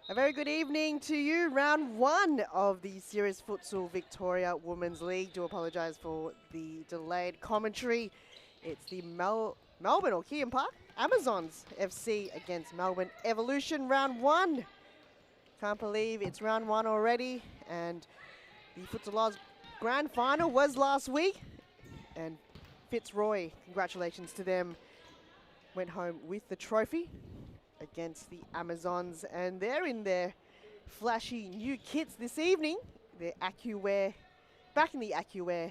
A very good evening to you. Round one of the Serious Futsal Victoria Women's League. Do apologise for the delayed commentary. It's the Melbourne or Keegan Park Amazons FC against Melbourne Evolution. Round one. Can't believe it's round one already. And the Futsal Oz Grand Final was last week. And Fitzroy, congratulations to them, went home with the trophy against the Amazons, and they're in their flashy new kits this evening. Their AccuWear, back in the AccuWear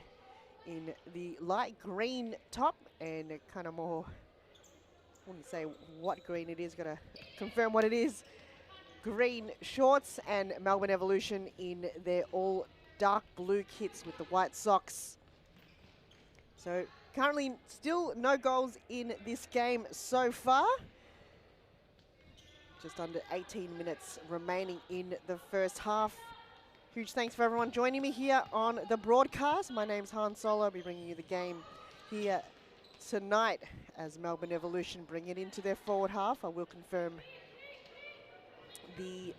in the light green top and a kind of more, I wouldn't say what green it is, gotta confirm what it is. Green shorts, and Melbourne Evolution in their all dark blue kits with the white socks. So currently still no goals in this game so far. Just under 18 minutes remaining in the first half. Huge thanks for everyone joining me here on the broadcast. My name's Han Solo. I'll be bringing you the game here tonight as Melbourne Evolution bring it into their forward half. I will confirm the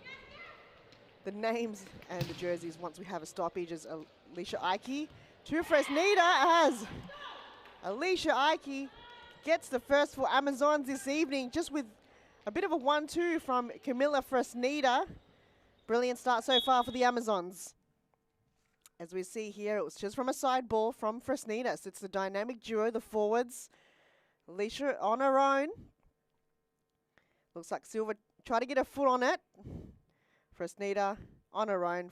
names and the jerseys once we have a stoppage. As Alicia Ike to Fresneda, as Alicia Ike gets the first for Amazons this evening, just with a bit of a 1-2 from Camilla Fresneda. Brilliant start so far for the Amazons. As we see here, it was just from a side ball from Fresneda. So it's the dynamic duo, the forwards. Alicia on her own. Looks like Silva tried to get a foot on it. Fresneda on her own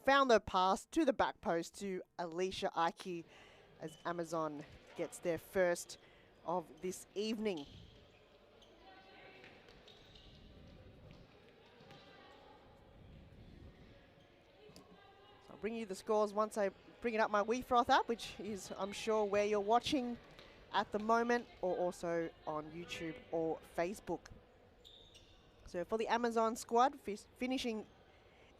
found the pass to the back post to Alicia Ike as Amazon gets their first of this evening. Bring you the scores once I bring it up my WeFroth app, which is, I'm sure, where you're watching at the moment, or also on YouTube or Facebook. So for the Amazon squad, finishing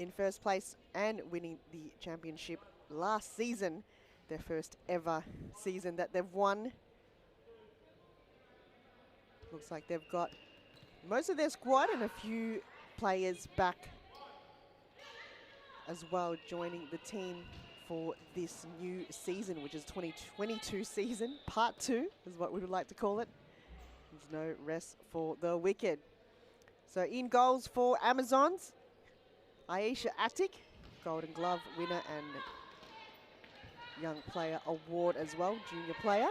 in first place and winning the championship last season, their first ever season that they've won. Looks like they've got most of their squad and a few players back as well, joining the team for this new season, which is 2022 season. Part 2 is what we would like to call it. There's no rest for the wicked. So in goals for Amazons, Aisha Attic, Golden Glove winner and Young Player Award as well, junior player.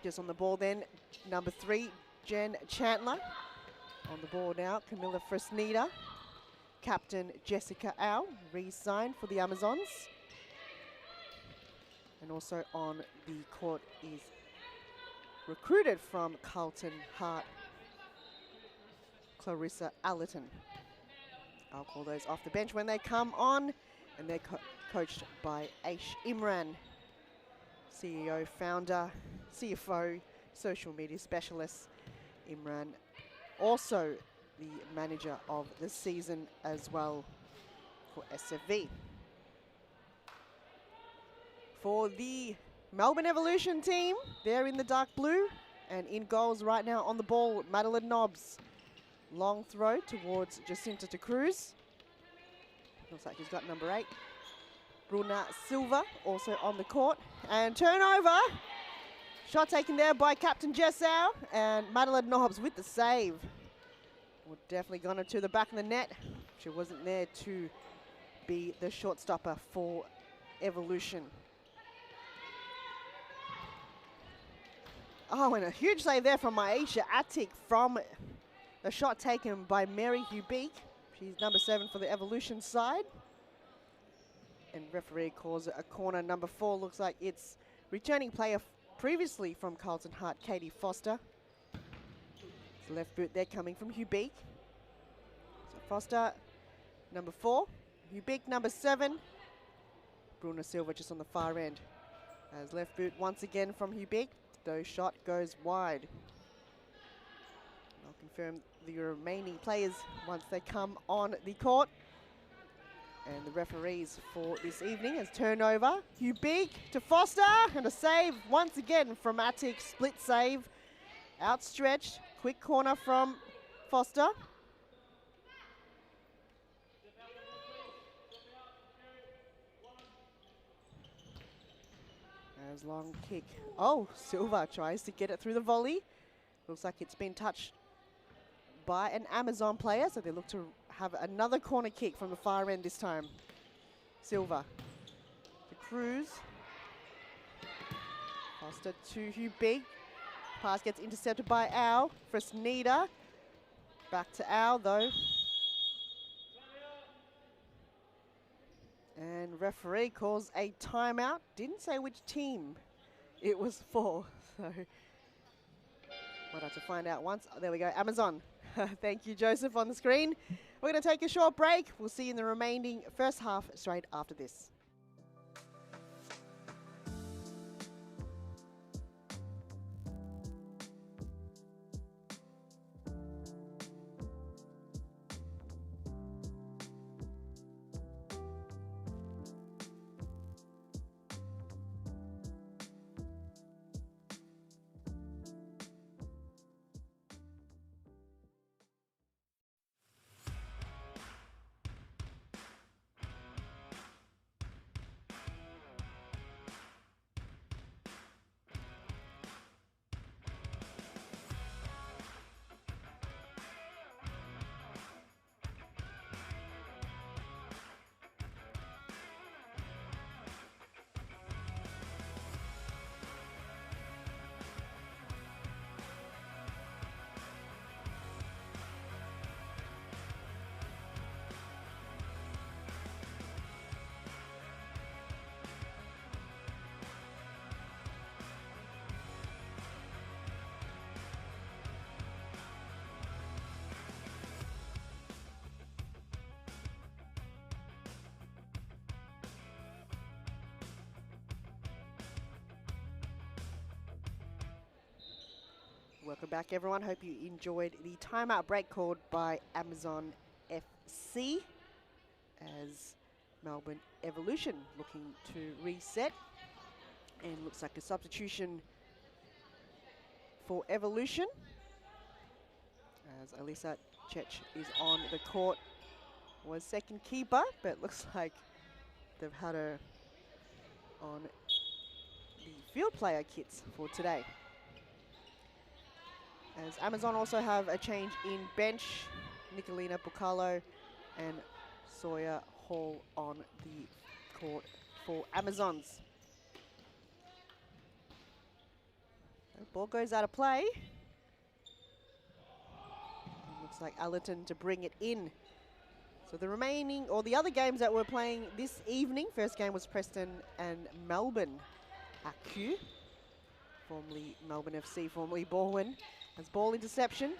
Just on the ball then, number 3, Jen Chandler. On the ball now, Camilla Fresneda. Captain Jessica Au, re-signed for the Amazons. And also on the court is recruited from Carlton Hart, Clarissa Allerton. I'll call those off the bench when they come on. And they're coached by Aish Imran, CEO, founder, CFO, social media specialist. Imran also the manager of the season as well for SFV. For the Melbourne Evolution team, they're in the dark blue, and in goals right now on the ball, Madeline Nobbs. Long throw towards Jacinta de Cruz. Looks like he's got number 8. Bruna Silva also on the court. And turnover. Shot taken there by Captain Jessau, and Madeline Nobbs with the save. Well, definitely gone into the back of the net. She wasn't there to be the short stopper for Evolution. Oh, and a huge save there from Aisha Attic from the shot taken by Mary Hubeek. She's number 7 for the Evolution side. And referee calls it a corner. Number 4 looks like it's returning player previously from Carlton Hart, Katie Foster. Left boot there coming from Hubeek. So Foster, number 4. Hubeek, number 7. Bruna Silva just on the far end. As left boot once again from Hubeek. Though shot goes wide. I'll confirm the remaining players once they come on the court. And the referees for this evening as turnover. Hubeek to Foster, and a save once again from Attic. Split save. Outstretched. Quick corner from Foster. As long kick. Oh, Silva tries to get it through the volley. Looks like it's been touched by an Amazon player, so they look to have another corner kick from the far end this time. Silva to Cruz. Foster to Hugh Big. Pass gets intercepted by Al. Fresneda. Back to Al though. And referee calls a timeout. Didn't say which team it was for. So might have to find out once. Oh, there we go, Amazon. Thank you, Joseph, on the screen. We're going to take a short break. We'll see you in the remaining first half straight after this. Welcome back, everyone. Hope you enjoyed the timeout break called by Amazon FC as Melbourne Evolution looking to reset. And looks like a substitution for Evolution as Alisa Chech is on the court. Was second keeper, but looks like they've had her on the field player kits for today. As Amazon also have a change in bench, Nicolina Bucalo and Sawyer Hall on the court for Amazons. The ball goes out of play. Looks like Allerton to bring it in. So the remaining, or the other games that we're playing this evening, first game was Preston and Melbourne. AQ, formerly Melbourne FC, formerly Baldwin. As ball interception.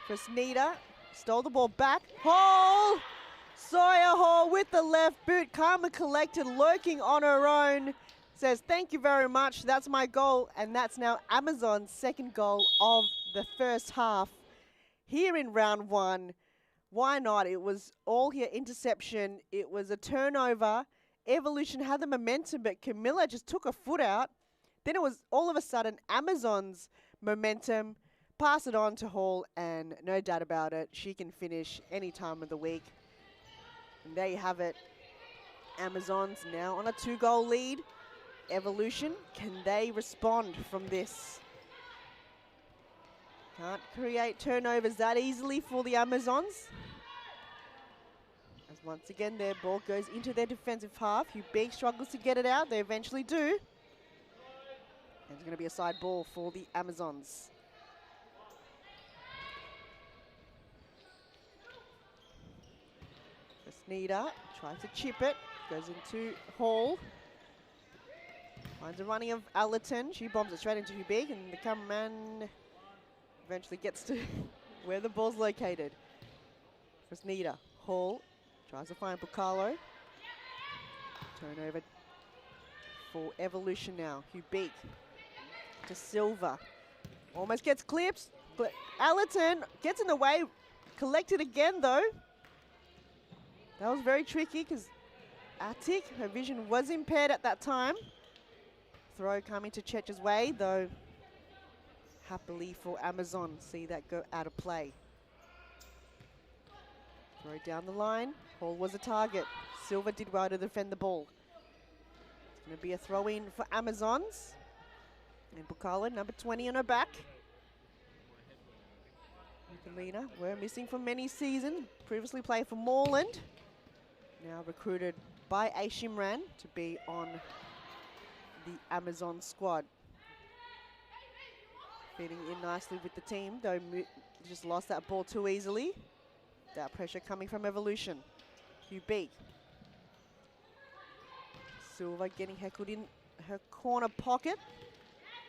Fresneda stole the ball back. Hall! Sawyer Hall with the left boot. Karma collected, lurking on her own. Says, thank you very much. That's my goal. And that's now Amazon's second goal of the first half. Here in round one. Why not? It was all here interception. It was a turnover. Evolution had the momentum, but Camilla just took a foot out. Then it was all of a sudden Amazon's momentum, pass it on to Hall, and no doubt about it, she can finish any time of the week. And there you have it. Amazons now on a 2-goal lead. Evolution, can they respond from this? Can't create turnovers that easily for the Amazons. As once again, their ball goes into their defensive half. Hugh Big struggles to get it out. They eventually do. And it's going to be a side ball for the Amazons. Fresneda tries to chip it. Goes into Hall. Finds a running of Allerton. She bombs it straight into Hugh Big, and the cameraman eventually gets to where the ball's located. Fresneda. Hall tries to find Bucalo. Turnover for Evolution now. Hugh Big to Silva. Almost gets clipped, but Allerton gets in the way. Collected again, though. That was very tricky because Attic, her vision was impaired at that time. Throw coming to Chech's way, though happily for Amazon. See that go out of play. Throw down the line. Hall was a target. Silva did well to defend the ball. It's Going to be a throw-in for Amazons. And Bukala, number 20 on her back. Nicolina, we're missing for many seasons. Previously played for Moreland. Now recruited by A. Shimran to be on the Amazon squad. Fitting in nicely with the team, though just lost that ball too easily. That pressure coming from Evolution. Hugh Silva getting heckled in her corner pocket.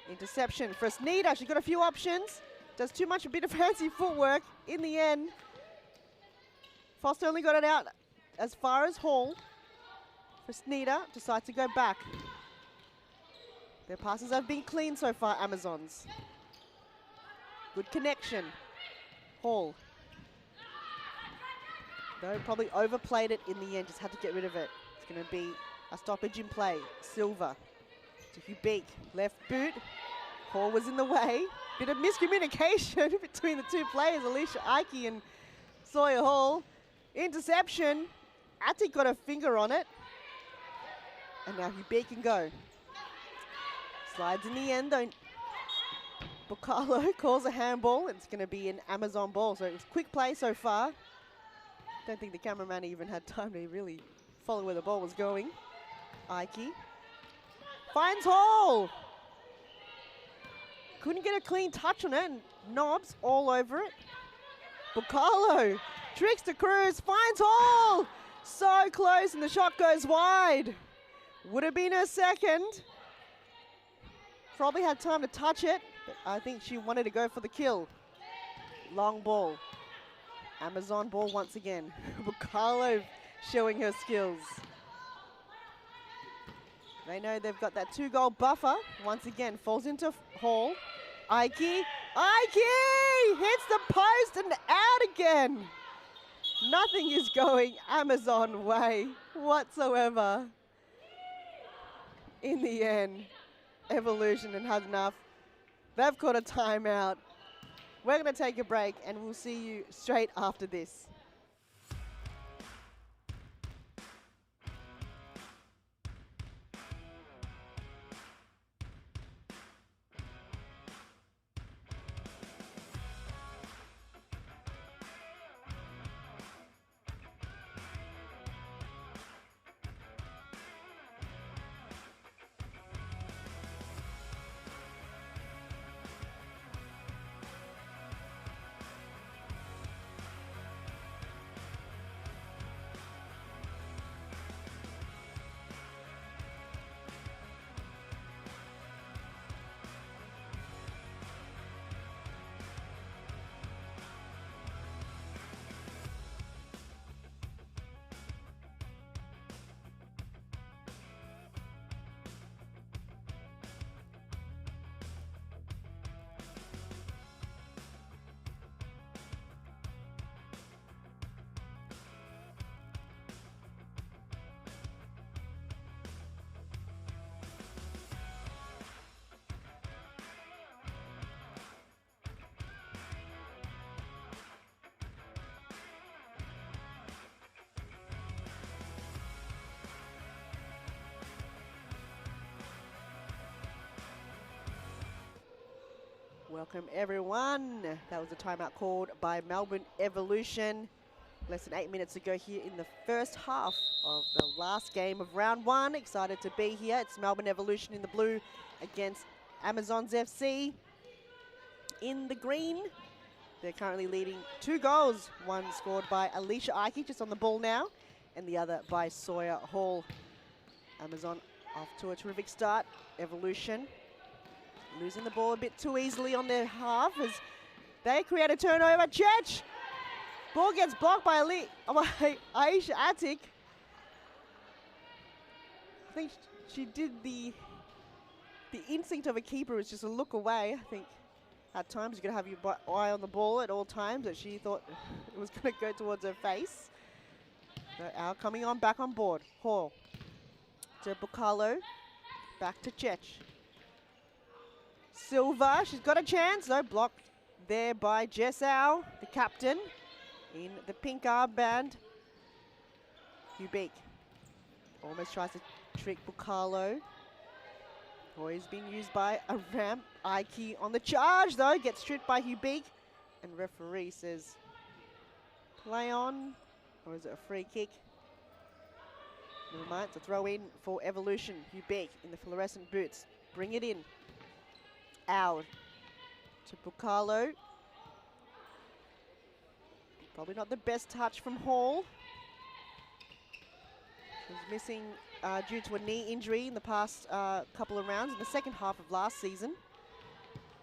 Interception for Snida. She's got a few options. Does too much, a bit of fancy footwork. In the end, Foster only got it out as far as Hall. For Snida, decides to go back. Their passes have been clean so far, Amazons. Good connection. Hall. Though probably overplayed it in the end, just had to get rid of it. It's going to be a stoppage in play. Silva to Hugh left boot. Hall was in the way. Bit of miscommunication between the two players, Alicia Ike and Sawyer Hall. Interception. Attic got a finger on it. And now Hugh can go. Slides in the end, though. Bukalo calls a handball. It's going to be an Amazon ball, so it's quick play so far. Don't think the cameraman even had time to really follow where the ball was going. Ike finds Hall. Couldn't get a clean touch on it, and Knobs all over it. Bukalo tricks to Cruz, finds Hall. So close, and the shot goes wide. Would have been her second. Probably had time to touch it, but I think she wanted to go for the kill. Long ball. Amazon ball once again. Bukalo showing her skills. They know they've got that 2-goal buffer. Once again, falls into Hall. Ike hits the post and out again. Nothing is going Amazon way whatsoever. In the end, Evolution and had enough. They've caught a timeout. We're going to take a break, and we'll see you straight after this. Welcome everyone. That was a timeout called by Melbourne Evolution. Less than 8 minutes to go here in the first half of the last game of round one. Excited to be here. It's Melbourne Evolution in the blue against Amazons FC in the green. They're currently leading 2 goals. One scored by Alicia Ike, just on the ball now, and the other by Sawyer Hall. Amazon off to a terrific start. Evolution losing the ball a bit too easily on their half as they create a turnover. Chech! Ball gets blocked by Aisha Attic. I think she did the instinct of a keeper is just to look away. I think at times you've got to have your eye on the ball at all times, but she thought it was going to go towards her face. So Al coming on back on board. Hall to Bukalo. Back to Chech. Silva, she's got a chance, though, blocked there by Jessau, the captain, in the pink armband. Hugh almost tries to trick Bukalo. Always been used by a ramp. Ike on the charge though, gets stripped by Hubig. And referee says, play on, or is it a free kick? Never mind, it's a throw in for Evolution. Hubig in the fluorescent boots. Bring it in. Out to Bukalo. Probably not the best touch from Hall. He was missing due to a knee injury in the past couple of rounds in the second half of last season.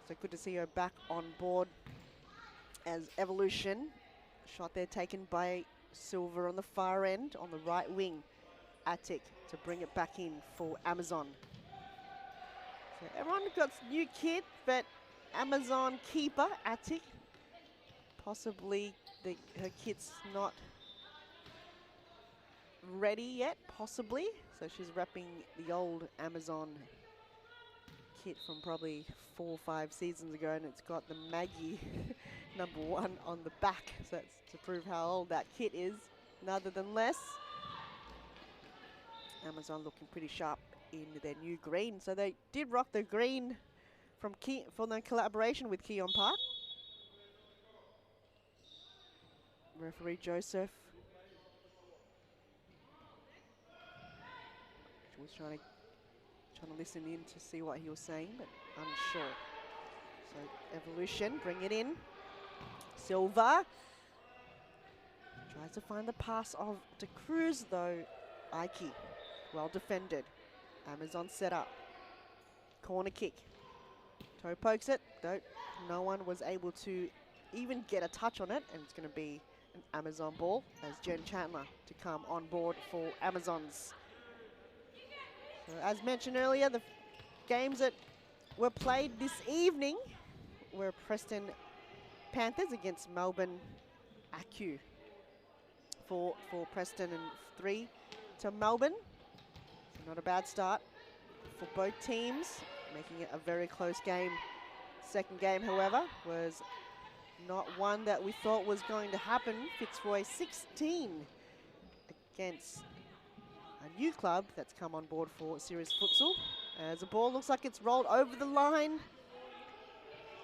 So good to see her back on board as Evolution. Shot there taken by Silver on the far end, on the right wing. Attic to bring it back in for Amazon. So everyone got new kit, but Amazon keeper, Attic, possibly her kit's not ready yet, possibly. So she's repping the old Amazon kit from probably 4 or 5 seasons ago, and it's got the Maggie #1 on the back. So that's to prove how old that kit is, nonetheless. Amazon looking pretty sharp in their new green. So they did rock the green from the collaboration with Keon Park. Referee Joseph was trying to listen in to see what he was saying, but unsure. So Evolution, bring it in. Silva tries to find the pass of De Cruz though. Ike, well defended. Amazon set up. Corner kick. Toe pokes it. No one was able to even get a touch on it, and it's going to be an Amazon ball as Jen Chandler to come on board for Amazons. So as mentioned earlier, the games that were played this evening were Preston Panthers against Melbourne Acu. 4 for Preston and 3 to Melbourne. So not a bad start for both teams, making it a very close game. Second game, however, was not one that we thought was going to happen. Fitzroy 16 against a new club that's come on board for Series Futsal. As the ball looks like it's rolled over the line.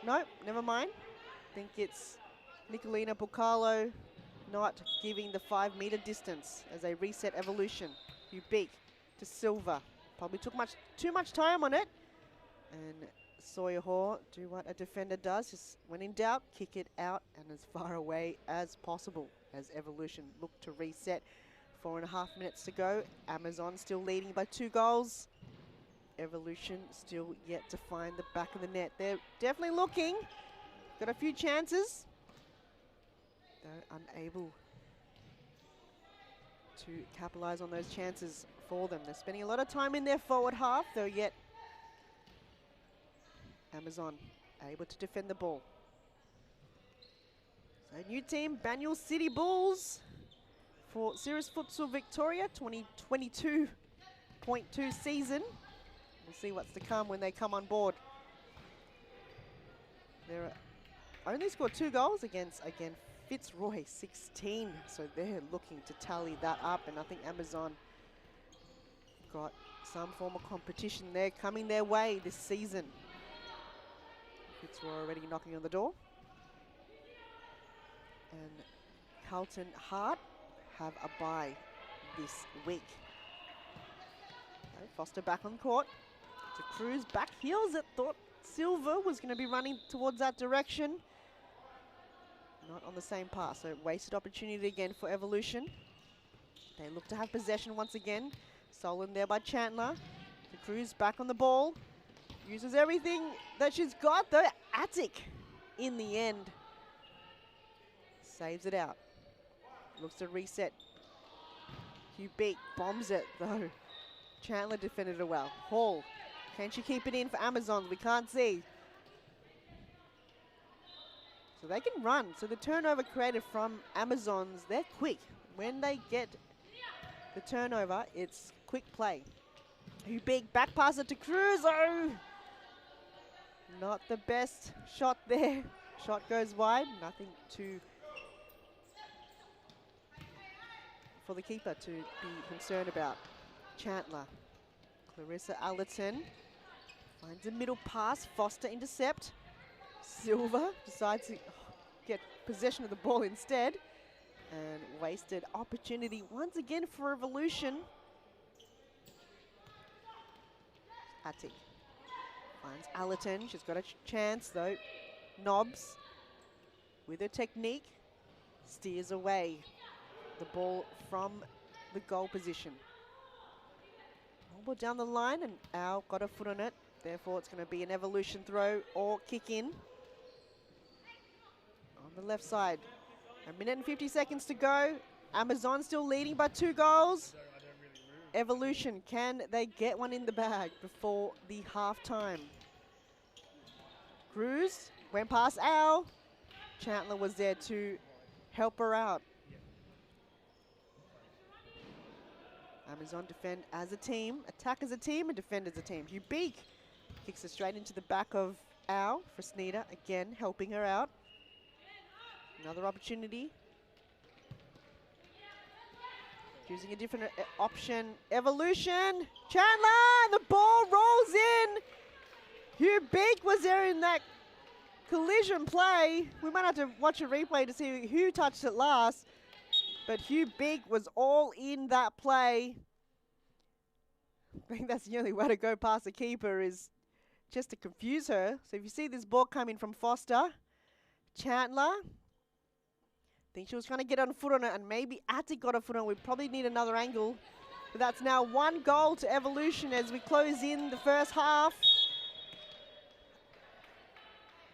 No, never mind. I think it's Nicolina Bukalo not giving the 5-meter distance as they reset Evolution. Hubig to Silva. Probably took too much time on it. And Sawyer Hall do what a defender does. Just when in doubt, kick it out and as far away as possible as Evolution look to reset. 4.5 minutes to go. Amazon still leading by 2 goals. Evolution still yet to find the back of the net. They're definitely looking. Got a few chances. They're unable to capitalize on those chances for them. They're spending a lot of time in their forward half, though yet Amazon able to defend the ball. So new team, Banyule City Bulls for Series Futsal Victoria 2022.2 season. We'll see what's to come when they come on board. They're only scored 2 goals against, again, Fitzroy 16. So they're looking to tally that up, and I think Amazon got some form of competition there coming their way this season. Fitzroy already knocking on the door. And Carlton Hart have a bye this week. Foster back on court. To Cruz back heels it. Thought Silver was going to be running towards that direction. Not on the same pass, so wasted opportunity again for Evolution. They look to have possession once again. Stolen there by Chandler. To Cruz back on the ball. Uses everything that she's got though. Attic in the end. Saves it out. Looks to reset. Hubig bombs it though. Chandler defended it well. Hall, can she keep it in for Amazons? We can't see. So they can run. So the turnover created from Amazons, they're quick. When they get the turnover, it's quick play. Hubig back pass it to Cruz. Oh! Not the best shot there. Shot goes wide. Nothing to for the keeper to be concerned about. Chandler Clarissa Allerton finds a middle pass. Foster intercept. Silva decides to get possession of the ball instead. And wasted opportunity once again for Revolution. Attic finds Allerton. She's got a chance though. Nobbs with her technique steers away the ball from the goal position. Ball down the line and Al got a foot on it. Therefore it's going to be an Evolution throw or kick in. On the left side. 1 minute and 50 seconds to go. Amazon still leading by 2 goals. Evolution, can they get one in the bag before the half-time? Cruz went past Al. Chandler was there to help her out. Amazon defend as a team, attack as a team, and defend as a team. Ubeek kicks it straight into the back of Al. Fresneda again helping her out. Another opportunity. Choosing a different option. Evolution. Chandler! And the ball rolls in. Hugh Beak was there in that collision play. We might have to watch a replay to see who touched it last. But Hugh Beak was all in that play. I think that's the only way to go past the keeper, is just to confuse her. So if you see this ball coming from Foster, Chandler, I think she was trying to get on foot on it, and maybe Attic got a foot on it. We probably need another angle. But that's now 1 goal to Evolution as we close in the first half.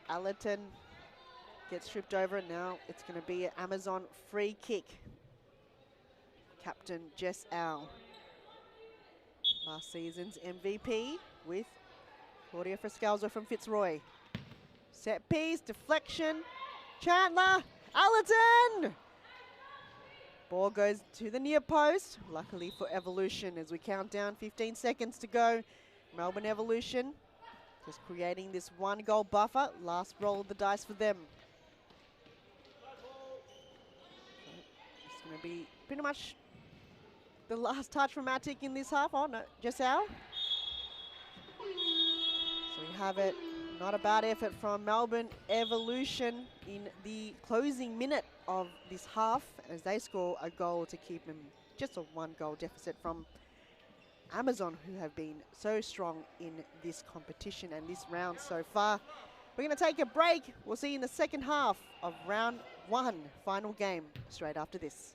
Allerton gets tripped over, and now it's going to be an Amazon free kick. Captain Jess Al, last season's MVP with Claudia Frescalzo from Fitzroy. Set piece, deflection, Chandler, Allerton! Ball goes to the near post, luckily for Evolution as we count down 15 seconds to go. Melbourne Evolution just creating this 1 goal buffer. Last roll of the dice for them. It's going to be pretty much the last touch from Attic in this half. Oh no, just Al. So we have it. Not a bad effort from Melbourne Evolution in the closing minute of this half as they score a goal to keep them just a 1 goal deficit from Amazon, who have been so strong in this competition and this round so far. We're going to take a break. We'll see you in the second half of round 1, final game, straight after this.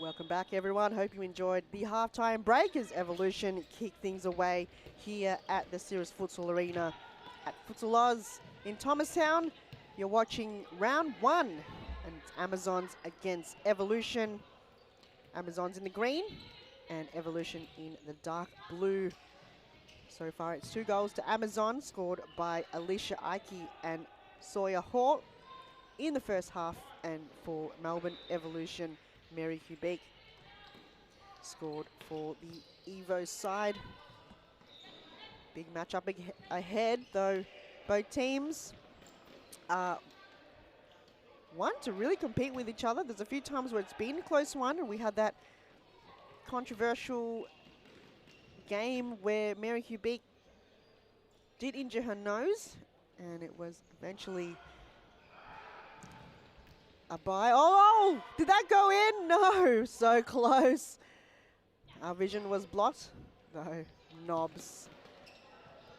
Welcome back, everyone. Hope you enjoyed the halftime break as Evolution kick things away here at the Ceres Futsal Arena at Futsal Oz in Thomastown. You're watching round 1, and it's Amazons against Evolution. Amazons in the green and Evolution in the dark blue. So far, it's 2 goals to Amazon, scored by Alicia Ike and Sawyer Hall in the first half, and for Melbourne Evolution, Mary Hubeek scored for the Evo side. Big matchup ahead, though both teams want to really compete with each other. There's a few times where it's been a close one, and we had that controversial game where Mary Hubeek did injure her nose, and it was eventually a bye. Oh, did that go in? No, so close. Our vision was blocked, though Knobs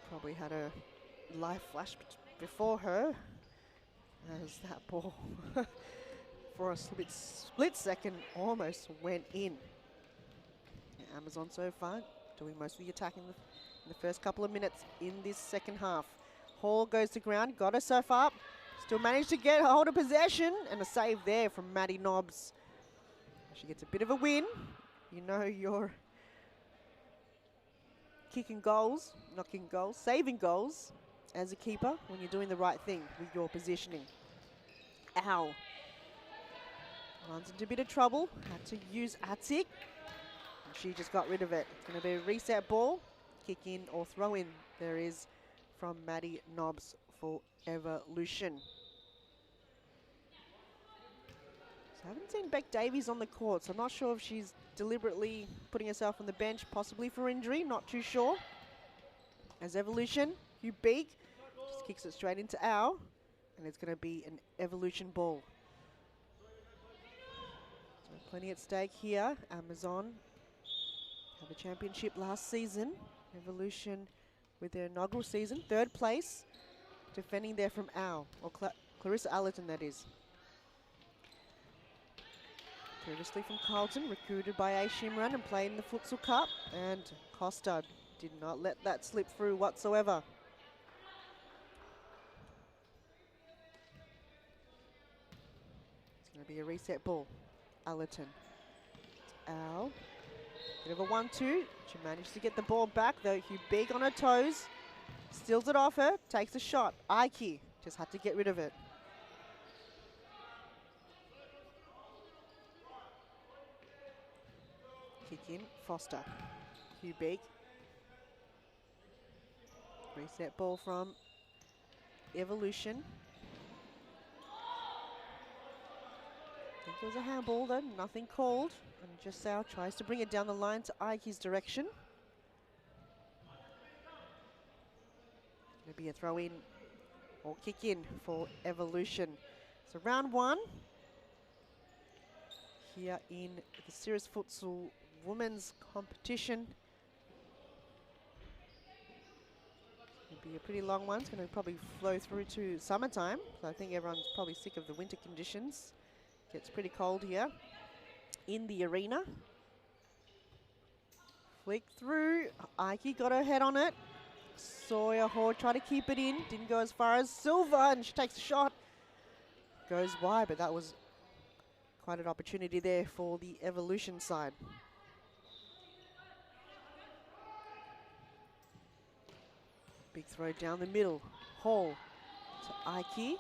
probably had a live flash before her as that ball for a split second almost went in. Yeah, Amazon so far doing most of the attacking in the first couple of minutes in this second half. Hall goes to ground, got herself up, still managed to get hold of possession, and a save there from Maddie Knobs. She gets a bit of a win. You know you're kicking goals, not kicking goals, saving goals as a keeper when you're doing the right thing with your positioning. Ow. Runs into a bit of trouble, had to use Atik. She just got rid of it. It's going to be a reset ball, kick in or throw in. There is from Maddie Knobs for Evolution. So I haven't seen Beck Davies on the court, so I'm not sure if she's deliberately putting herself on the bench, possibly for injury, not too sure. As Evolution, Hubeek just kicks it straight into Ow, and it's going to be an Evolution ball. So plenty at stake here. Amazon had the championship last season. Evolution with their inaugural season, 3rd place, defending there from Ow, or Clarissa Allerton, that is. Previously from Carlton, recruited by A. Shimran and played in the Futsal Cup, and Costa did not let that slip through whatsoever. It's going to be a reset ball. Allerton. Ow. Bit of a 1-2. She managed to get the ball back, though. Hubeek on her toes. Steals it off her. Takes a shot. Ike just had to get rid of it. Kick in. Foster. Hubeek. Reset ball from Evolution. I think it was a handball, though. Nothing called. And Giselle tries to bring it down the line to Ike's direction. Going to be a throw in or kick in for Evolution. So round 1 here in the Ceres Futsal Women's Competition. It'll be a pretty long one. It's going to probably flow through to summertime. So I think everyone's probably sick of the winter conditions. Gets pretty cold here in the arena. Flick through. Ike got her head on it. Sawyer Hall tried to keep it in. Didn't go as far as Silva, and she takes a shot. Goes wide, but that was quite an opportunity there for the Evolution side. Big throw down the middle. Hall to Ike.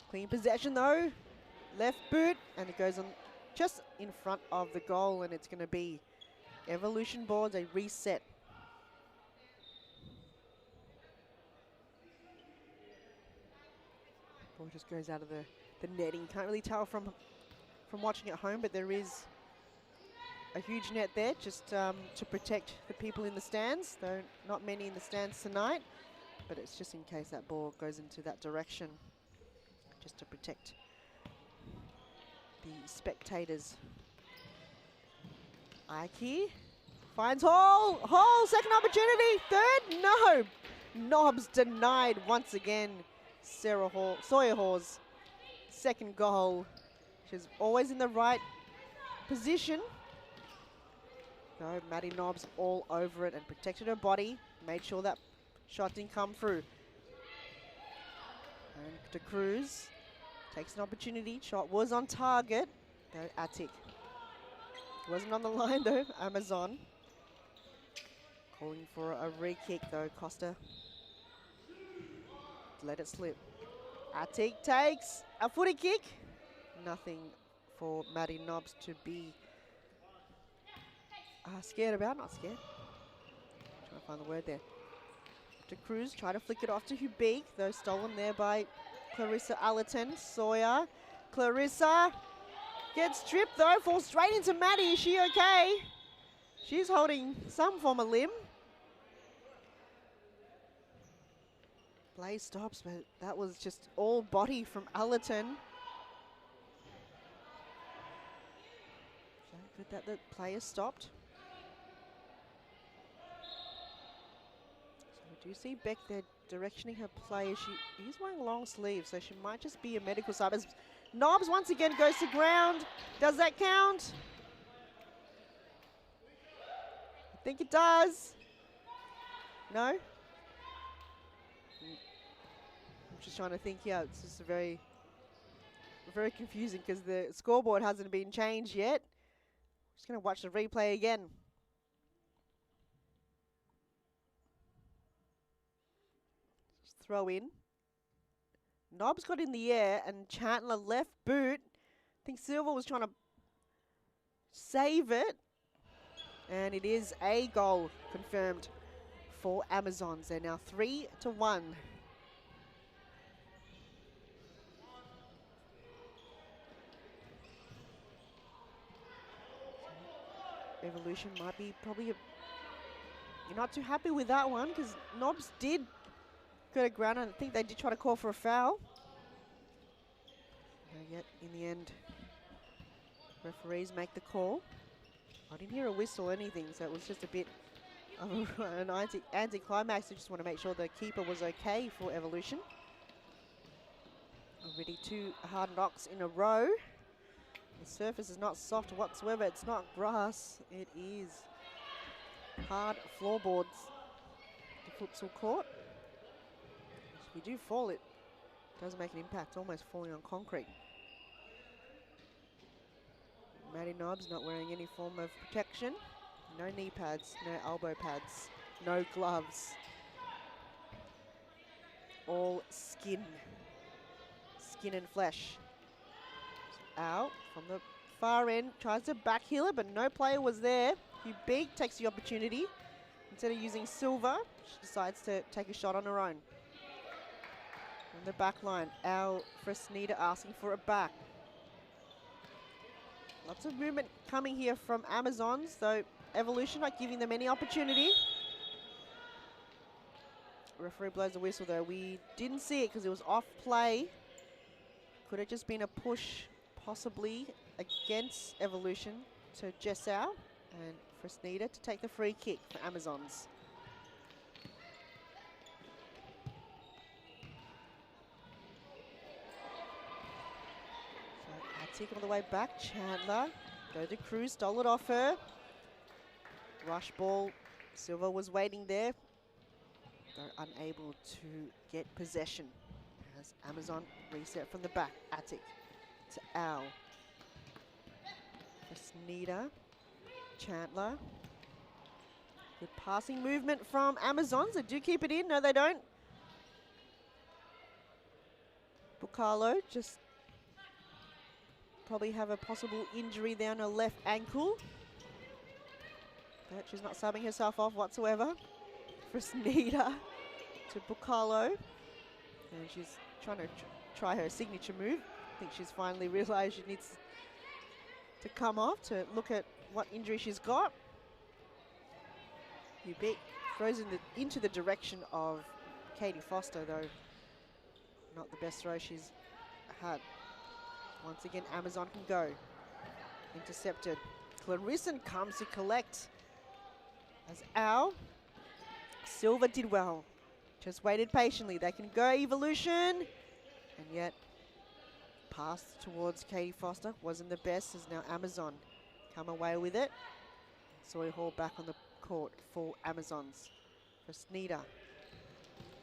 Clean possession though. Left boot, and it goes on just in front of the goal, and it's going to be Evolution boards, a reset. Ball just goes out of the netting. You can't really tell from watching at home, but there is a huge net there just to protect the people in the stands, though not many in the stands tonight, but it's just in case that ball goes into that direction, just to protect the spectators. Ike finds Hall. Hall, second opportunity. 3rd, no. Knobs denied once again. Sawyer Hall's second goal. She's always in the right position. No, Maddie Nobbs all over it and protected her body. Made sure that shot didn't come through. And De Cruz takes an opportunity. Shot was on target. No, Attic. Wasn't on the line though, Amazon. Calling for a re-kick though, Costa. Let it slip. Attic takes a footy kick. Nothing for Maddie Nobbs to be scared about, not scared. Trying to find the word there. De Cruz try to flick it off to Hubig, though stolen there by Clarissa Allerton. Sawyer, Clarissa gets tripped though, falls straight into Maddie. Is she okay? She's holding some form of limb. Play stops, but that was just all body from Allerton. So good that the player stopped. Do you see Beck there directioning her play? She is wearing long sleeves, so she might just be a medical sub. As Nobbs once again goes to ground. Does that count? I think it does. No? I'm just trying to think here. It's just very confusing because the scoreboard hasn't been changed yet. Just going to watch the replay again. Throw in. Nobbs got in the air and Chandler left boot. I think Silva was trying to save it. And it is a goal confirmed for Amazons. They're now 3-1. Evolution might be probably you're not too happy with that one because Nobbs did go to ground, and I think they did try to call for a foul. Yet in the end, referees make the call. I didn't hear a whistle or anything, so it was just a bit of an anti-climax. I just want to make sure the keeper was okay for Evolution. Already 2 hard knocks in a row. The surface is not soft whatsoever. It's not grass. It is hard floorboards. The futsal court. If you do fall, it does make an impact, almost falling on concrete. Maddie Nobbs not wearing any form of protection. No knee pads, no elbow pads, no gloves. All skin. Skin and flesh. Out from the far end, tries to back heel it, but no player was there. Hubig takes the opportunity. Instead of using Silva, she decides to take a shot on her own. On the back line, Al Fresneda asking for a back. Lots of movement coming here from Amazons, though Evolution not giving them any opportunity. Referee blows the whistle though. We didn't see it because it was off play. Could have just been a push possibly against Evolution to Jessau and Fresneda to take the free kick for Amazons. Attic all the way back, Chandler. Go to Cruz, stole it off her. Rush ball, Silva was waiting there. They're unable to get possession. As Amazon reset from the back, Attic to Al. Fresneda, Chandler. Good passing movement from Amazons. They do keep it in. No, they don't. Bucalo just probably have a possible injury there on her left ankle. But she's not subbing herself off whatsoever. Fresneda to Bucalo. And she's trying to try her signature move. I think she's finally realized she needs to come off to look at what injury she's got. Hubig throws into the direction of Katie Foster, though not the best throw she's had. Once again, Amazon can go. Intercepted. Clarison comes to collect as Al. Silva did well. Just waited patiently. They can go Evolution. And yet, pass towards Katie Foster wasn't the best, as now Amazon come away with it. Sawyer Hall back on the court for Amazons. For Sneeder.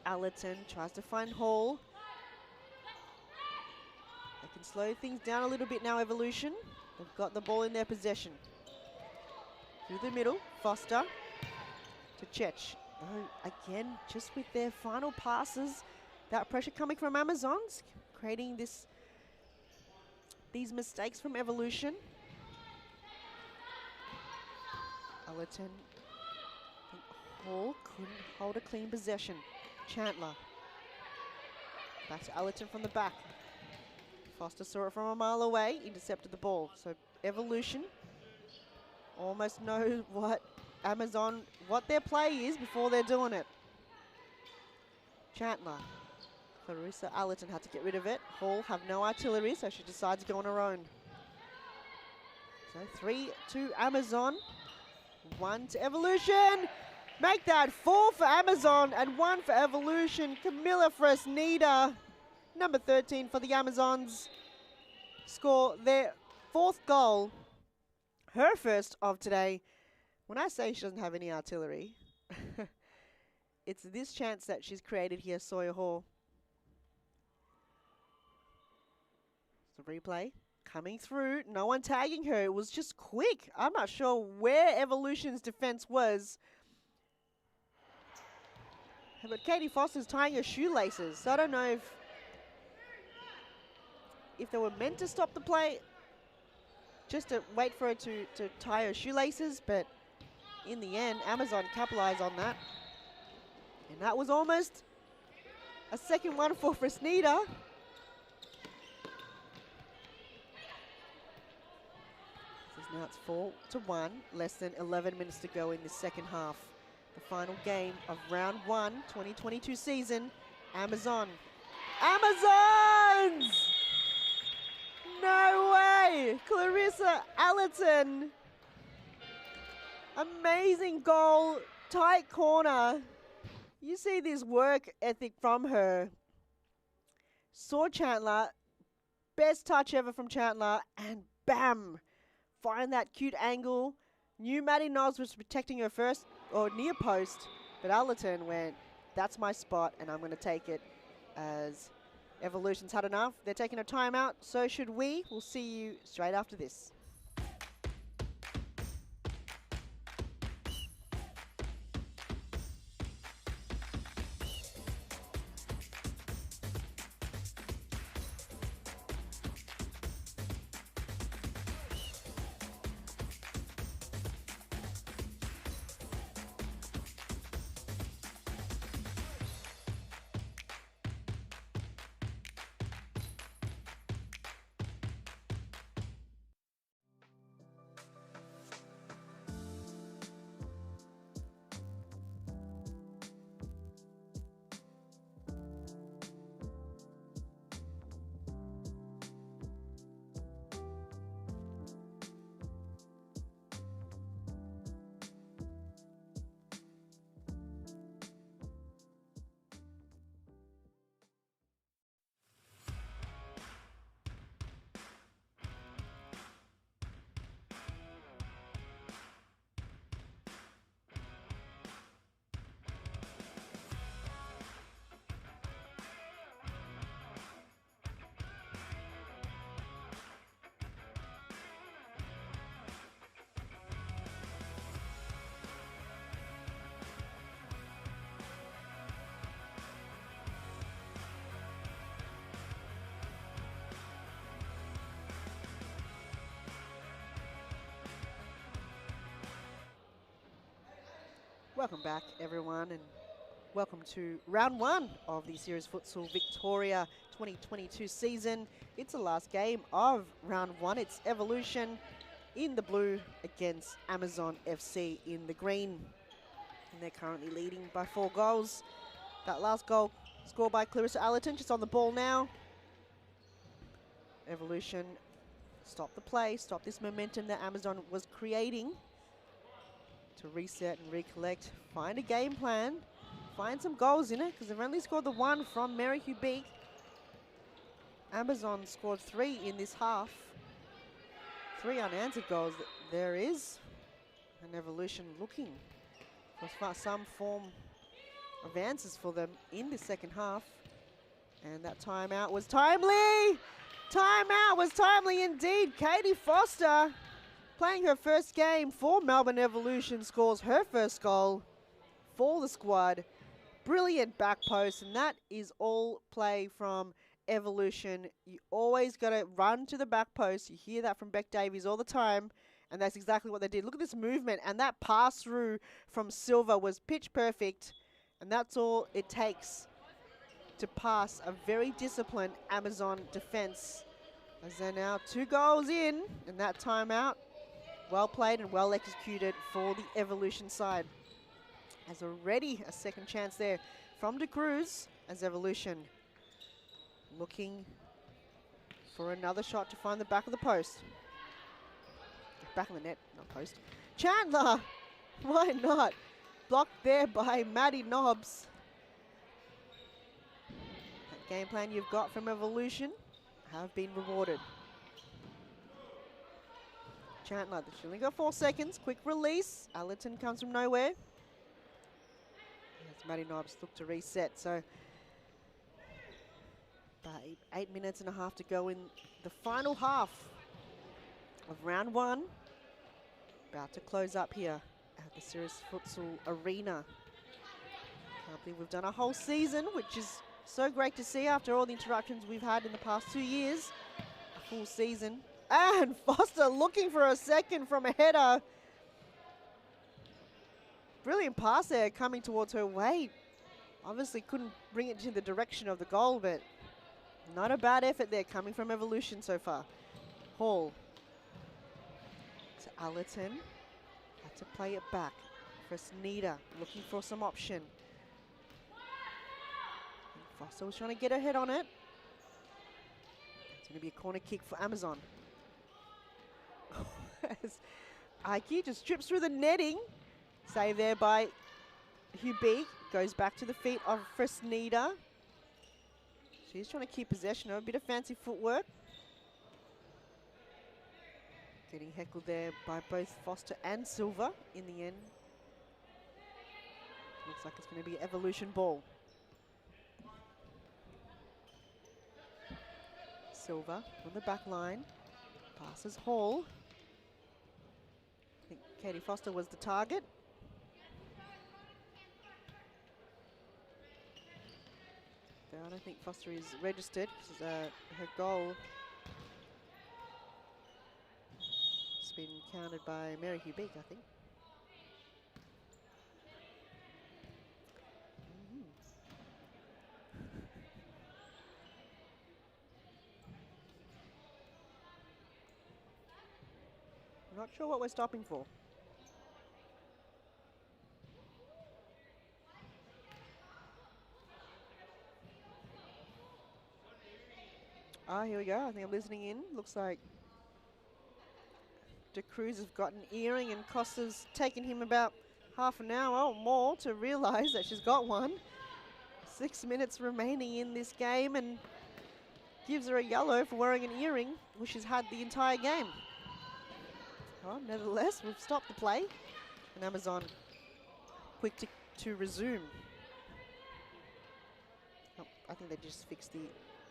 Allerton tries to find Hall. They can slow things down a little bit now, Evolution. They've got the ball in their possession. Through the middle, Foster to Chech. Oh, again, just with their final passes, that pressure coming from Amazons, creating these mistakes from Evolution. Allerton, Hall couldn't hold a clean possession. Chandler, back to Allerton from the back. Foster saw it from a mile away, intercepted the ball. So Evolution almost know what their play is before they're doing it. Chandler, Clarissa Allerton had to get rid of it. Hall have no artillery, so she decides to go on her own. So 3 to Amazon, 1 to Evolution. Make that 4 for Amazon and 1 for Evolution. Camilla Fresneda, number 13 for the Amazons, score their 4th goal, her first of today. When I say she doesn't have any artillery, it's this chance that she's created here, Sawyer Hall. So replay coming through, no one tagging her. It was just quick. I'm not sure where Evolution's defense was. But Katie Foster's tying her shoelaces, so I don't know if they were meant to stop the play, just to wait for her to tie her shoelaces, but in the end, Amazon capitalized on that. And that was almost a second one for Fresneda. Now it's 4-1, less than 11 minutes to go in the second half. The final game of round 1, 2022 season, Amazons! No way! Clarissa Allerton. Amazing goal, tight corner. You see this work ethic from her. Saw Chandler, best touch ever from Chandler, and bam! Find that cute angle. Knew Maddie Knowles was protecting her first or near post, but Allerton went, that's my spot and I'm going to take it, as Evolution's had enough. They're taking a timeout, so should we. We'll see you straight after this. Welcome back, everyone, and welcome to round 1 of the Series Futsal Victoria 2022 season. It's the last game of round 1. It's Evolution in the blue against Amazon FC in the green. And they're currently leading by 4 goals. That last goal scored by Clarissa Allerton, just on the ball now. Evolution stop the play, stop this momentum that Amazon was creating, to reset and recollect, find a game plan, find some goals in it, because they've only scored the 1 from Mary Hubig. Amazon scored 3 in this half. 3 unanswered goals. there is an Evolution looking for some form of answers for them in the second half. And that timeout was timely! Timeout was timely indeed. Katie Foster, playing her first game for Melbourne Evolution, scores her first goal for the squad. Brilliant back post, and that is all play from Evolution. You always got to run to the back post. You hear that from Beck Davies all the time, and that's exactly what they did. Look at this movement, and that pass through from Silva was pitch perfect, and that's all it takes to pass a very disciplined Amazon defense. As they're now 2 goals in, and that timeout, well played and well executed for the Evolution side. As already a second chance there from De Cruz as Evolution looking for another shot to find the back of the post. Back of the net, not post. Chandler, why not? Blocked there by Maddie Nobbs. That game plan you've got from Evolution have been rewarded. Chandler, she's only got 4 seconds. Quick release. Allerton comes from nowhere. As Maddie Nobbs look to reset. So about 8 minutes and a half to go in the final half of round 1. About to close up here at the Serious Futsal Arena. Can't believe we've done a whole season, which is so great to see after all the interruptions we've had in the past 2 years. A full season. And Foster looking for a second from a header. Brilliant pass there coming towards her weight. Obviously couldn't bring it to the direction of the goal, but not a bad effort there coming from Evolution so far. Hall to Allerton. Had to play it back for Sneeder, looking for some option. And Foster was trying to get her head on it. It's going to be a corner kick for Amazon. As Ike just trips through the netting. Save there by Hubie. Goes back to the feet of Fresneda. She's trying to keep possession of a bit of fancy footwork. Getting heckled there by both Foster and Silva in the end. Looks like it's going to be Evolution ball. Silva on the back line. Passes Hall. I think Katie Foster was the target. I don't think Foster is registered because her goal has been counted by Mary Hubik, I think. I'm not sure what we're stopping for. Ah, here we go. I think I'm listening in. Looks like De Cruz has got an earring and Costa's taken him about half an hour or more to realise that she's got one. 6 minutes remaining in this game and gives her a yellow for wearing an earring, which she's had the entire game. Oh, nevertheless, we've stopped the play. And Amazon quick to resume. Oh, I think they just fixed the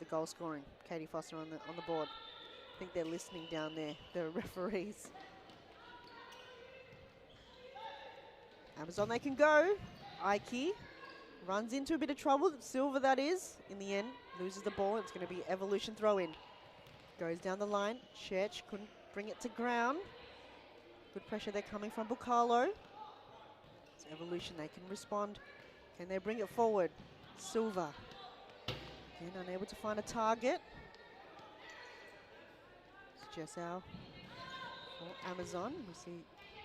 goal scoring. Katie Foster on the board. I think they're listening down there, the referees. Amazon, they can go. Ike runs into a bit of trouble. Silva, that is. In the end, loses the ball. It's going to be Evolution throw in. Goes down the line. Church couldn't bring it to ground. Good pressure there coming from Bucalo. It's Evolution, they can respond. Can they bring it forward? Silva. Again, unable to find a target. It's Jessau for Amazon. We see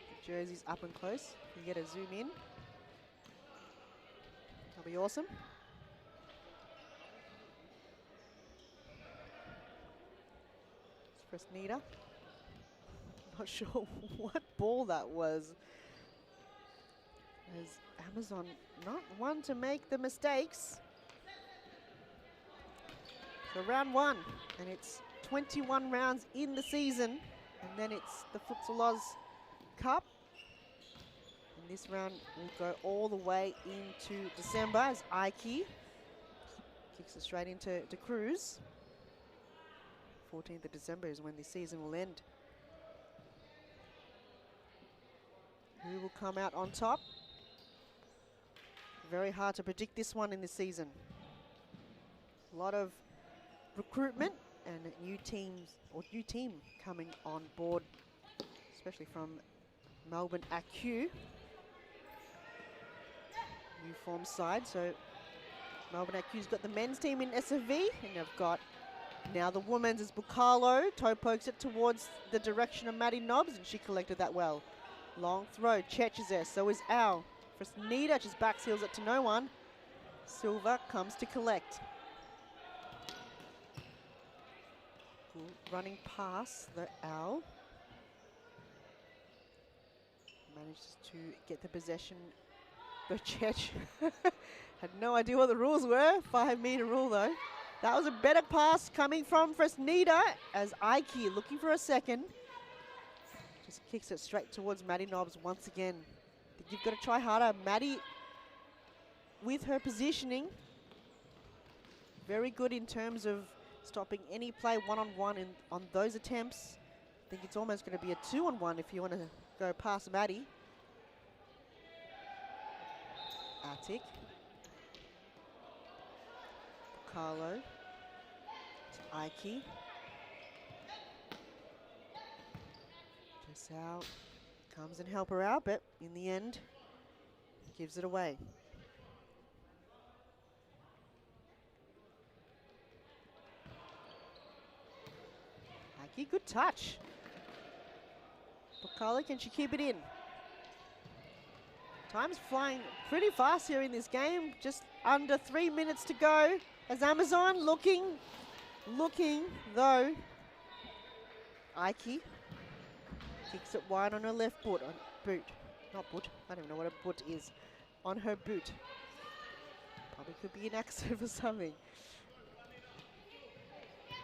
the jerseys up and close. You get a zoom in. That'll be awesome. It's Fresneda. Not sure what ball that was. As Amazon not one to make the mistakes. So round 1, and it's 21 rounds in the season, and then it's the Futsal Oz Cup. And this round will go all the way into December as Ike kicks it straight into Cruz. 14th of December is when the season will end. Who will come out on top? Very hard to predict this one in this season. A lot of recruitment and new team coming on board, especially from Melbourne AQ. New form side, so Melbourne AQ's got the men's team in SFV, and they've got now the women's is Bucalo. Toe pokes it towards the direction of Maddie Nobbs, and she collected that well. Long throw, Chech is there, so is Al. Fresneda just back seals it to no one. Silva comes to collect. Running past the Al. Manages to get the possession. But Chech had no idea what the rules were. 5-meter rule though. That was a better pass coming from Fresneda as Ike looking for a second. Just kicks it straight towards Maddie Nobbs once again. I think you've got to try harder. Maddie, with her positioning, very good in terms of stopping any play one-on-one on those attempts. I think it's almost going to be a 2-on-1 if you want to go past Maddie. Attic. Carlo. Ike. Just out. Comes and help her out, but in the end, gives it away. Ike, good touch. Bukala, can she keep it in? Time's flying pretty fast here in this game. Just under 3 minutes to go. As Amazon looking though. Ike kicks it wide on her left boot. Not boot. I don't know what a boot is. On her boot. Probably could be an accident or something. So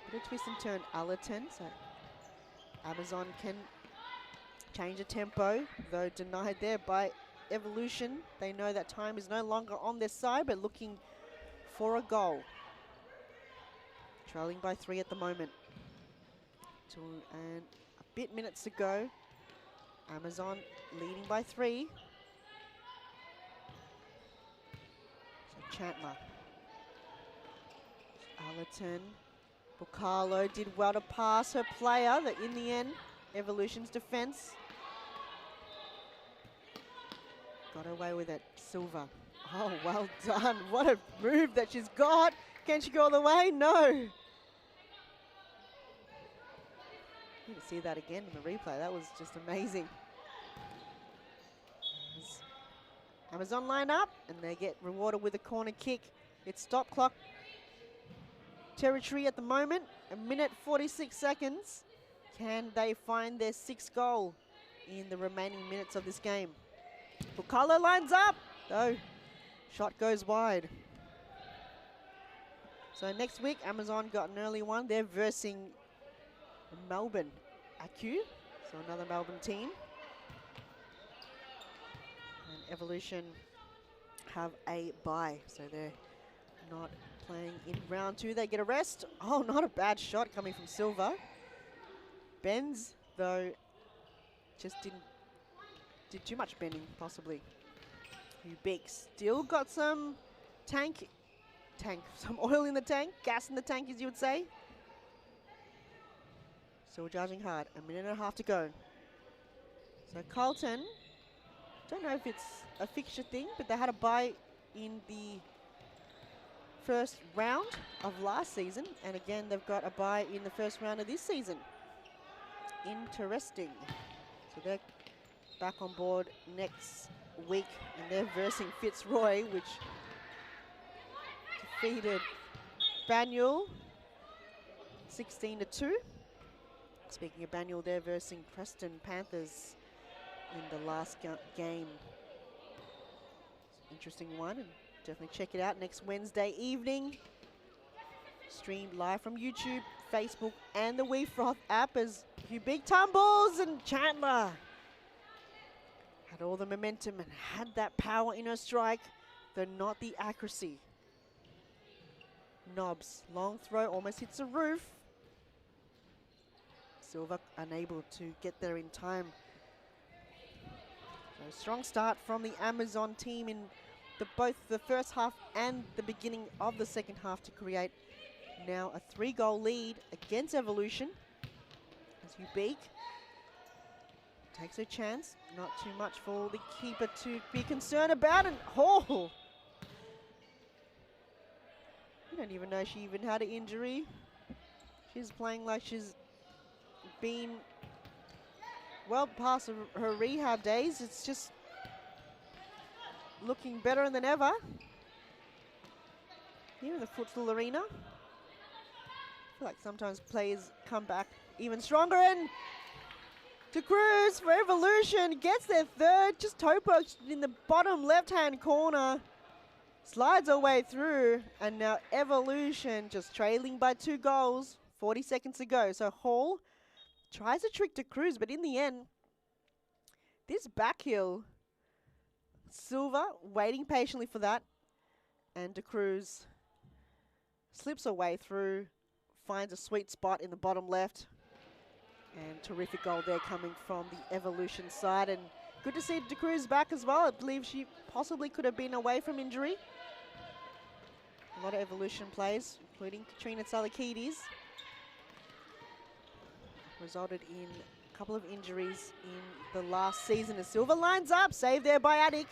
a bit of twist and turn. Allerton. So Amazon can change the tempo, though denied there by Evolution. They know that time is no longer on their side, but looking for a goal. Trailing by 3 at the moment. 2 and a bit minutes to go. Amazon leading by 3. So Chandler. Allerton. Bucalo did well to pass her player, that in the end, Evolution's defense got away with it. Silva. Oh, well done. What a move that she's got. Can she go all the way? No. Need to see that again in the replay. That was just amazing. Amazon line up, and they get rewarded with a corner kick. It's stop clock territory at the moment. 1 minute 46 seconds. Can they find their 6th goal in the remaining minutes of this game? Bucalo lines up. Oh, shot goes wide. So next week, Amazon got an early one. They're versing Melbourne AQ, so another Melbourne team. And Evolution have a bye, so they're not playing in round 2. They get a rest. Oh, not a bad shot coming from Silva. Bends, though, just did too much bending, possibly. Ubik still got some some oil in the tank, gas in the tank, as you would say. Still charging hard. 1.5 minutes to go. So Carlton, don't know if it's a fixture thing, but they had a bye in the first round of last season, and again they've got a bye in the first round of this season. Interesting. So they're back on board next week, and they're versing Fitzroy, which defeated Banyul 16-2. Speaking of Banyul, they're versing Preston Panthers in the last game. Interesting one, and definitely check it out next Wednesday evening. Streamed live from YouTube, Facebook, and the WeFroth app as Ubik tumbles, and Chandler Had all the momentum and had that power in her strike, though not the accuracy. Knobs, long throw, almost hits the roof. Silva unable to get there in time. So strong start from the Amazon team in both the first half and the beginning of the second half to create now a 3-goal lead against Evolution. As Ubeek takes her chance, not too much for the keeper to be concerned about, and oh! You don't even know she even had an injury. She's playing like she's been well past her rehab days. It's just looking better than ever here in the futsal arena. I feel like sometimes players come back even stronger, and to Cruz for Evolution gets their third, just toe poked in the bottom left-hand corner. Slides her way through, and now Evolution just trailing by 2 goals, 40 seconds to go. So Hall tries a trick to Cruz, but in the end, this back heel, Silva waiting patiently for that, and De Cruz slips her way through, finds a sweet spot in the bottom left, and terrific goal there coming from the Evolution side. And good to see De Cruz back as well. I believe she possibly could have been away from injury. A lot of Evolution players, including Katrina Tsalakides, resulted in a couple of injuries in the last season. As Silva lines up, saved there by Attic,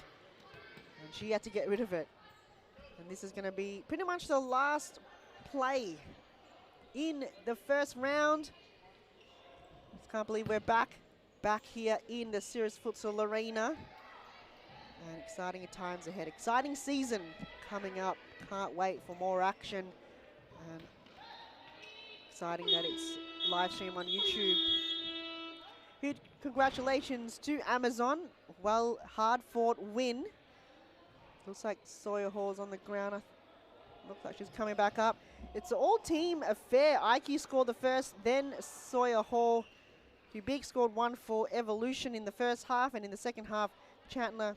and she had to get rid of it. And this is going to be pretty much the last play in the first round. Just can't believe we're back here in the Ceres Futsal Arena. And exciting times ahead. Exciting season coming up. Can't wait for more action. And exciting that it's live stream on YouTube. Huge congratulations to Amazon. Well, hard-fought win. Looks like Sawyer Hall's on the ground. Looks like she's coming back up. It's an all-team affair. IQ scored the first, then Sawyer Hall. Ubeek scored 1 for Evolution in the first half, and in the second half, Chandler,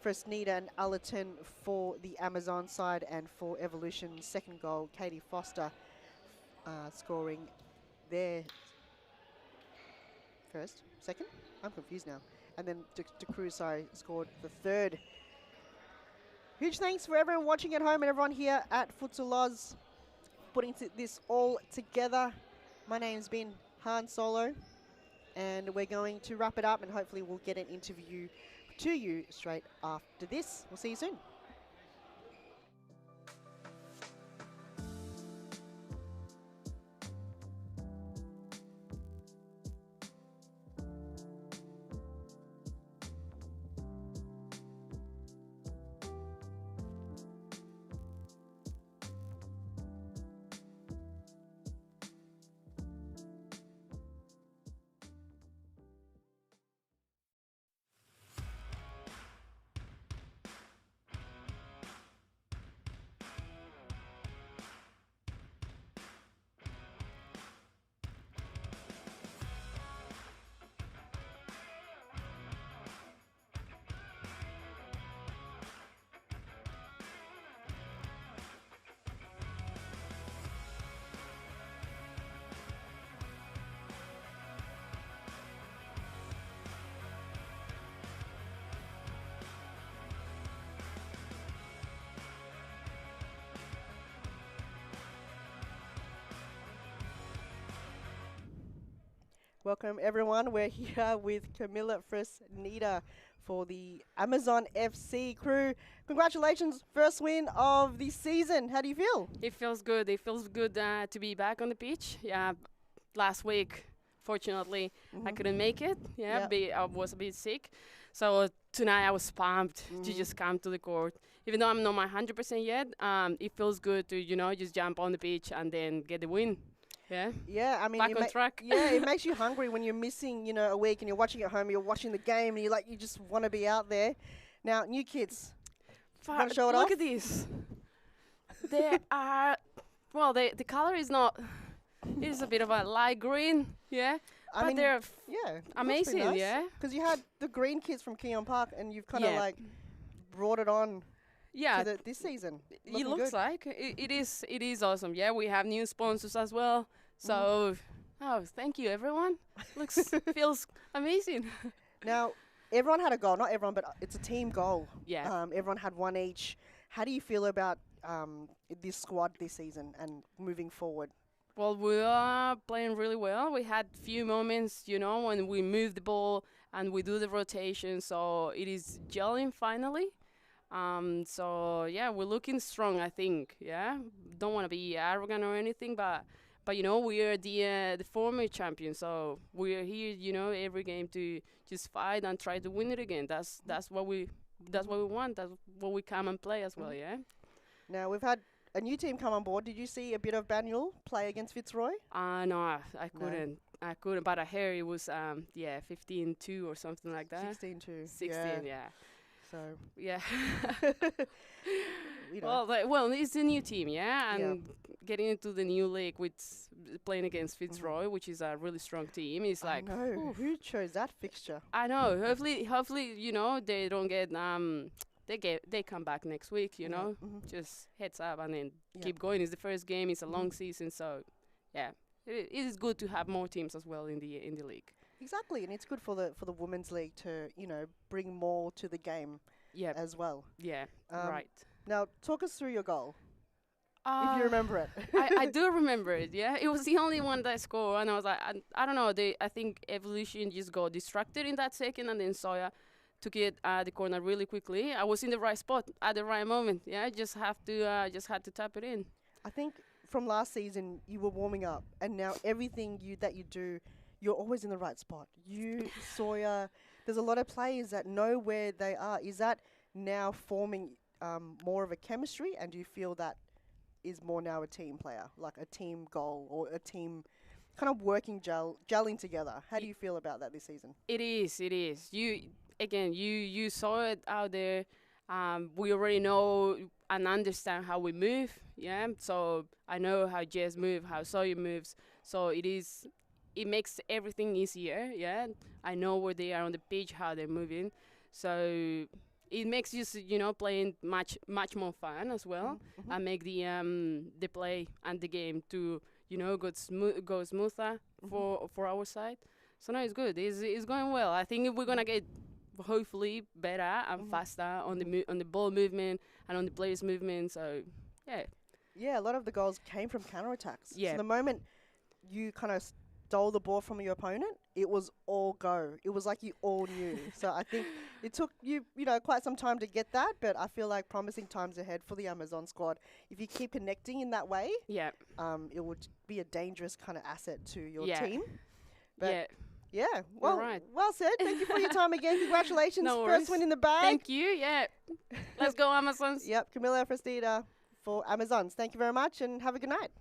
Fresneda and Allerton for the Amazon side, and for Evolution's second goal, Katie Foster scoring their second? I'm confused now. And then De Cruz, scored the third. Huge thanks for everyone watching at home and everyone here at Futsal Oz putting this all together. My name's been Han Solo, and we're going to wrap it up, and hopefully we'll get an interview to you straight after this. We'll see you soon. Welcome everyone. We're here with Camilla Fresneda for the Amazon FC crew. Congratulations, first win of the season. How do you feel? It feels good. It feels good to be back on the pitch. Yeah, last week, fortunately, I couldn't make it. Yeah, I was a bit sick. So tonight I was pumped to just come to the court. Even though I'm not my 100% yet, it feels good to, just jump on the pitch and then get the win. Yeah. Yeah, I mean, back on track. Yeah, it makes you hungry when you're missing, a week and you're watching at home, you're watching the game, and you just want to be out there. Now, new kids. Want to show it off? Look at this. They are, well, the color is not, it is a bit of a light green, yeah, I But mean, they're yeah, amazing, yeah. Because you had the green kids from Keon Park, and you've kind of Yeah. like brought it on Yeah, to this season. it Looking looks good. like it is awesome. Yeah, we have new sponsors as well. So, oh, thank you everyone. Looks feels amazing. Now, everyone had a goal. Not everyone, but it's a team goal. Yeah. Everyone had one each. How do you feel about this squad this season and moving forward? Well, we are playing really well. We had few moments, when we move the ball and we do the rotation, so it is gelling finally. So yeah, we're looking strong, I think. Yeah, don't want to be arrogant or anything, but we are the former champions, so we are here, every game to just fight and try to win it again. That's what we want. That's what we come and play as well. Yeah. Now, we've had a new team come on board. Did you see a bit of Banyul play against Fitzroy? No, I couldn't. I couldn't. But I heard it was 15-2 or something like that. 16-2. 16, yeah. So Yeah. you know. Well, it's a new team, yeah, and getting into the new league with playing against Fitzroy, which is a really strong team, is like. I know. Who chose that fixture? I know. Hopefully, they don't get they come back next week, just heads up and then keep going. It's the first game. It's a long season, so yeah, it is good to have more teams as well in the league. Exactly, and it's good for the women's league to bring more to the game as well. Yeah, right. Now, talk us through your goal, if you remember it. I do remember it. Yeah, it was the only one that I scored, and I was like, I don't know. I think Evolution just got distracted in that second, and then Sawyer took it the corner really quickly. I was in the right spot at the right moment. Yeah, I just had to tap it in. I think from last season you were warming up, and now everything that you do, you're always in the right spot. You, Sawyer, there's a lot of players that know where they are. Is that now forming more of a chemistry, and do you feel that is more now a team player, like a team goal or a team kind of working gelling together? How do you feel about that this season? It is. You saw it out there. We already know and understand how we move. Yeah, so I know how Jess moves, how Sawyer moves. So it makes everything easier. Yeah, I know where they are on the pitch, how they're moving. So it makes just playing much more fun as well, and make the play and the game to go smoother for our side. So no, it's good. It's going well. I think we're gonna get hopefully better and faster on the ball movement and on the players' movement. So yeah. Yeah, a lot of the goals came from counterattacks. Yeah. So the moment you kind of stole the ball from your opponent, it was all go. It was like you all knew. So I think it took you, quite some time to get that, but I feel like promising times ahead for the Amazon squad. If you keep connecting in that way, Yeah. It would be a dangerous kind of asset to your Yeah. team. But Yeah. yeah, well, right. well said. Thank you for your time again. Congratulations. No First worries. win in the bag. Thank you. Yeah. Let's go Amazons. Yep, Camilla Frestida for Amazons. Thank you very much and have a good night.